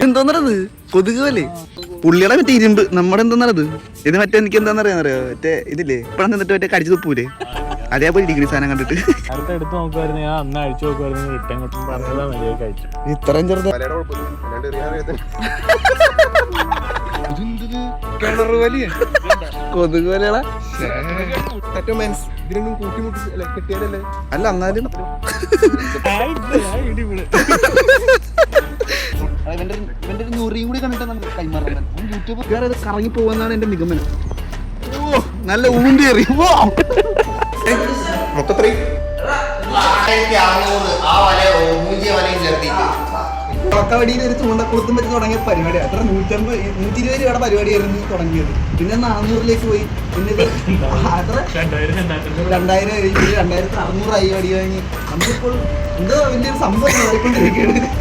എന്തോന്നറത് കൊതുക് പോലെ പുള്ളിയുടെ മറ്റേ ഇരുമ്പ് നമ്മുടെ എന്താന്നറത് ഇത് മറ്റേ എനിക്ക് എന്താന്നറിയാന്നറിയോ മറ്റേ ഇതില്ലേ ഇപ്പഴാ നിന്നിട്ട് മറ്റേ കടിച്ചു തുപ്പൂലേ അതേപോലെ ഇരിക്കുന്ന സാധനം കണ്ടിട്ട് എടുത്ത് നോക്കുവായിരുന്നു ഞാൻ അന്ന് അഴിച്ചു നോക്കുവായിരുന്നു റിട്ടേൺ കിട്ടും പറഞ്ഞതാ മര്യാദ കഴിച്ചു ഇത്രയും ചെറുത് കൊതുക് പോലെയാ അല്ല എന്നാലും ഇവന്റെ ഒരു ഞൊറിയും കൂടി കണ്ടിട്ട് നമുക്ക് കൈമാറാൻ യൂട്യൂബ് കറങ്ങി പോവാന്നാണ് എന്റെ നിഗമനം. ഓ നല്ല ഊന്തിയേറി മൊത്തത്തിൽ വടിയിൽ ഒരു ചൂണ്ടക്കുളത്തും വെച്ച് തുടങ്ങിയ പരിപാടി അത്ര 150-120 രൂപയുടെ പരിപാടിയായിരുന്നു തുടങ്ങിയത്. പിന്നെ 400-ലേക്ക് പോയി. പിന്നെ ഇത് അത്ര 2000 2600 ആയി അടി വാങ്ങി. നമ്മളിപ്പോൾ എന്തോ വലിയൊരു സംഭവം നടക്കൊണ്ടിരിക്കുകയാണ്.